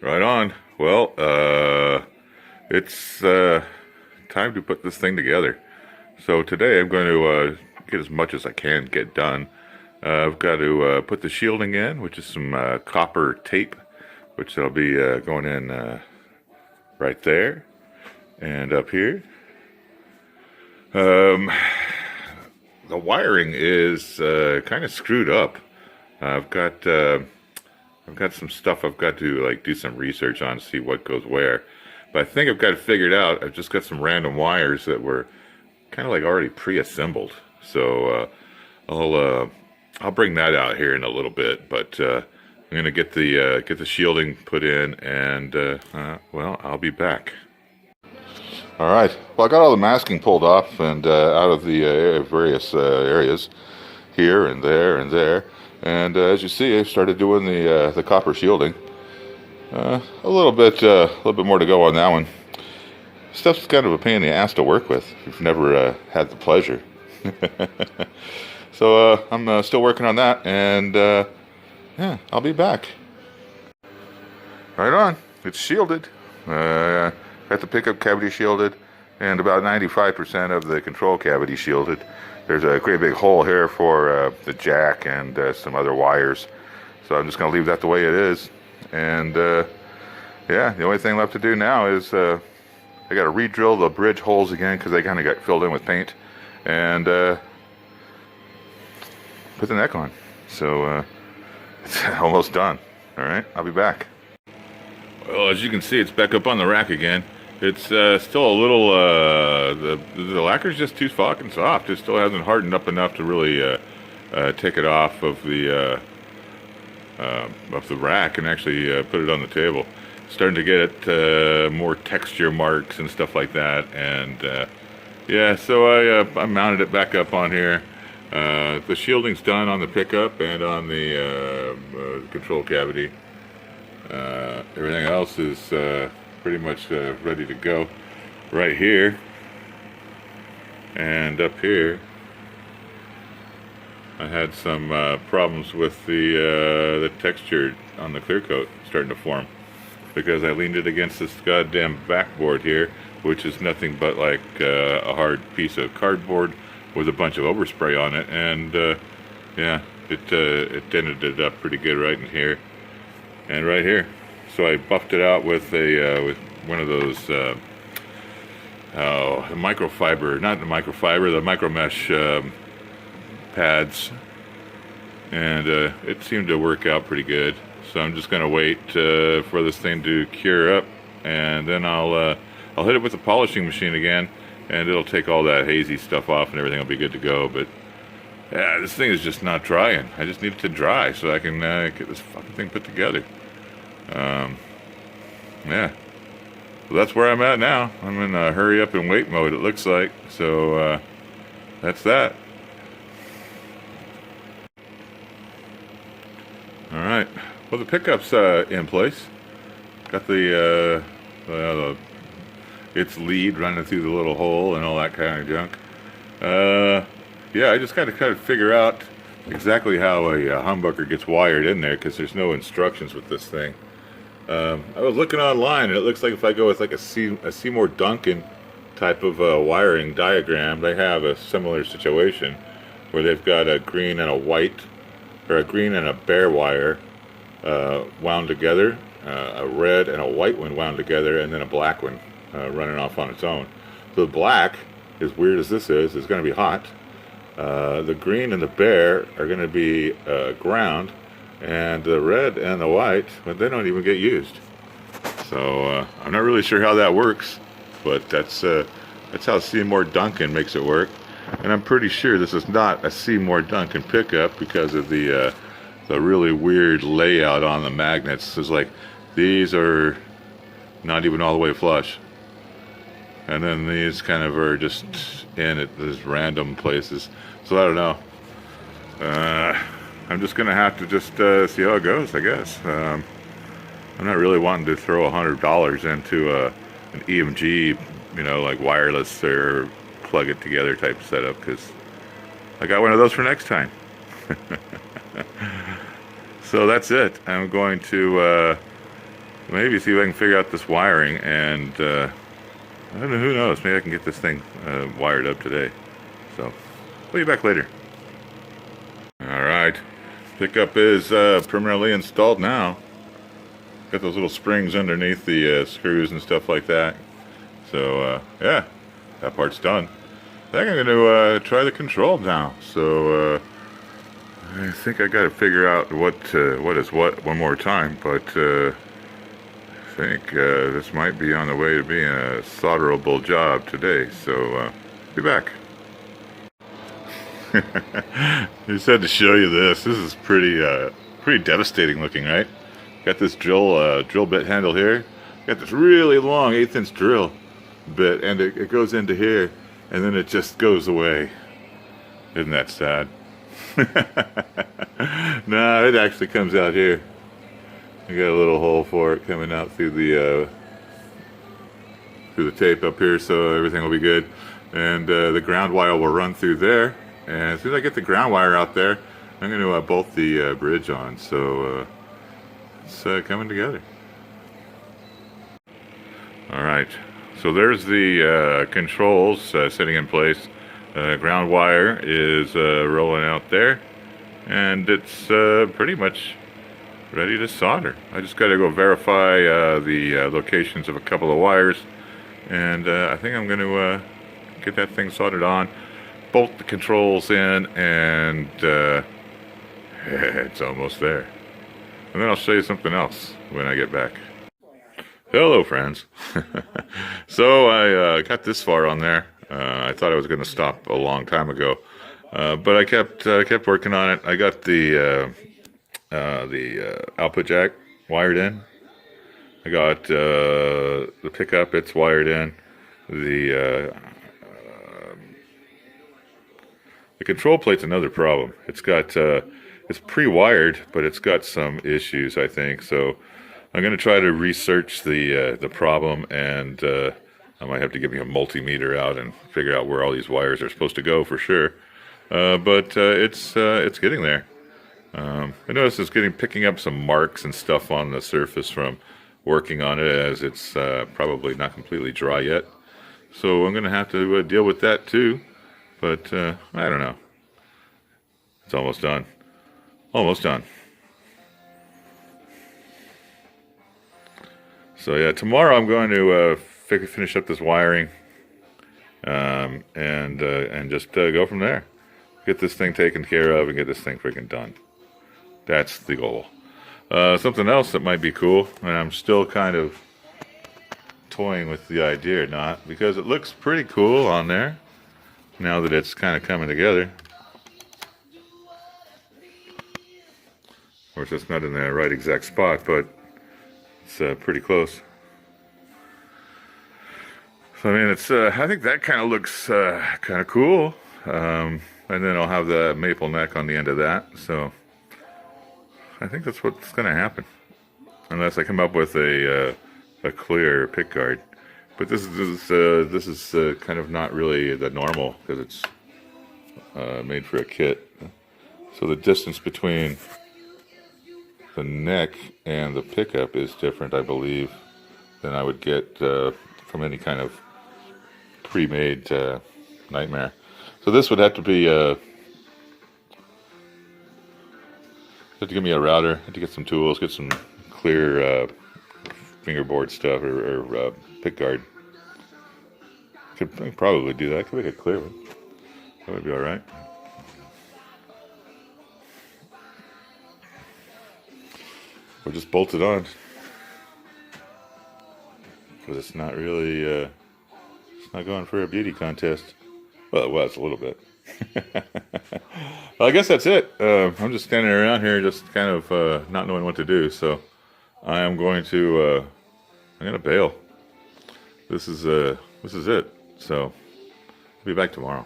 Right on. Well, it's time to put this thing together. So today I'm going to get as much as I can get done. I've got to put the shielding in, which is some copper tape, which will be going in right there and up here. Um, the wiring is kind of screwed up. I've got I've got some stuff I've got to like do some research on to see what goes where. But I think I've got it figured out. I've just got some random wires that were kind of like already pre-assembled. So I'll bring that out here in a little bit. But I'm gonna get the shielding put in, and well, I'll be back. All right. Well, I got all the masking pulled off and out of the various areas here and there and there. And as you see, I started doing the copper shielding. A little bit more to go on that one. Stuff's kind of a pain in the ass to work with if you've never had the pleasure. So I'm still working on that, and yeah, I'll be back. Right on. It's shielded. Got the pickup cavity shielded, and about 95% of the control cavity shielded. There's a great big hole here for the jack and some other wires. So I'm just going to leave that the way it is. And yeah, the only thing left to do now is I got to re-drill the bridge holes again because they kind of got filled in with paint. And put the neck on. So it's almost done. All right, I'll be back. Well, as you can see, it's back up on the rack again. It's still a little, the lacquer's just too fucking soft. It still hasn't hardened up enough to really take it off of the rack and actually put it on the table. Starting to get more texture marks and stuff like that. And yeah, so I mounted it back up on here. The shielding's done on the pickup and on the control cavity. Everything else is pretty much ready to go. Right here and up here, I had some problems with the texture on the clear coat starting to form because I leaned it against this goddamn backboard here, which is nothing but like a hard piece of cardboard with a bunch of overspray on it, and yeah, it dented it up pretty good right in here and right here. So I buffed it out with with one of those the microfiber, not the microfiber, the micro mesh pads, and it seemed to work out pretty good. So I'm just gonna wait for this thing to cure up, and then I'll hit it with the polishing machine again, and it'll take all that hazy stuff off, and everything will be good to go. But yeah, this thing is just not drying. I just need it to dry so I can get this fucking thing put together. Yeah, well, that's where I'm at now. I'm in a hurry up and wait mode, it looks like. So that's that. All right. Well, the pickup's in place. Got the its lead running through the little hole and all that kind of junk. Yeah, I just got to kind of figure out exactly how a humbucker gets wired in there because there's no instructions with this thing. I was looking online, and it looks like if I go with like a Seymour Duncan type of wiring diagram, they have a similar situation where they've got a green and a white, or a green and a bare wire wound together, a red and a white one wound together, and then a black one running off on its own. So the black, as weird as this is going to be hot. The green and the bare are going to be ground, and the red and the white, but they don't even get used. So I'm not really sure how that works, but that's how Seymour Duncan makes it work. And I'm pretty sure this is not a Seymour Duncan pickup because of the really weird layout on the magnets. It's like these are not even all the way flush, and then these kind of are just in at these random places. So I don't know. I'm just gonna have to just see how it goes, I guess. I'm not really wanting to throw $100 into an EMG, you know, like wireless or plug it together type setup, because I got one of those for next time. So that's it. I'm going to maybe see if I can figure out this wiring, and I don't know, who knows, maybe I can get this thing wired up today. So, I'll be back later. Alright, pickup is permanently installed now. Got those little springs underneath the screws and stuff like that. So, yeah, that part's done. I think I'm going to try the control now. So, I think I got to figure out what is what one more time, but I think this might be on the way to being a solderable job today. So, be back. He said to show you this. This is pretty devastating looking, right? Got this drill bit handle here. Got this really long 1/8" drill bit, and it goes into here, and then it just goes away. Isn't that sad? No, it actually comes out here. I got a little hole for it coming out through the tape up here, so everything will be good. And the ground wire will run through there. And as soon as I get the ground wire out there, I'm going to bolt the bridge on. So it's coming together. All right. So there's the controls sitting in place. Ground wire is rolling out there, and it's pretty much ready to solder. I just got to go verify the locations of a couple of wires, and I think I'm going to get that thing soldered on, bolt the controls in, and it's almost there. And then I'll show you something else when I get back. Hello, friends. So I got this far on there. I thought I was going to stop a long time ago, but I kept working on it. I got the output jack wired in. I got the pickup; it's wired in. The control plate's another problem. It's got it's pre-wired, but it's got some issues, I think. So I'm going to try to research the problem, and I might have to get me a multimeter out and figure out where all these wires are supposed to go for sure. But it's getting there. I noticed it's picking up some marks and stuff on the surface from working on it, as it's probably not completely dry yet. So I'm going to have to deal with that too. But I don't know. It's almost done. Almost done. So yeah, tomorrow I'm going to finish up this wiring, and just go from there. Get this thing taken care of and get this thing freaking done. That's the goal. Something else that might be cool, and I'm still kind of toying with the idea or not, because it looks pretty cool on there now that it's kind of coming together. Of course, it's not in the right exact spot, but it's pretty close. So I mean, it's I think that kind of looks kind of cool, and then I'll have the maple neck on the end of that. So I think that's what's going to happen, unless I come up with a clear pick guard. But this is kind of not really the normal, because it's made for a kit. So the distance between the neck and the pickup is different, I believe, than I would get from any kind of pre-made nightmare. So this would have to be have to give me a router, have to get some tools, get some clear fingerboard stuff, or pick guard. I could probably do that. I could make a clear one. That would be alright. Or just bolt it on, because it's not really it's not going for a beauty contest. Well, it was a little bit. Well, I guess that's it. I'm just standing around here, just kind of not knowing what to do. So I am going to I'm gonna bail. This is it. So I'll be back tomorrow.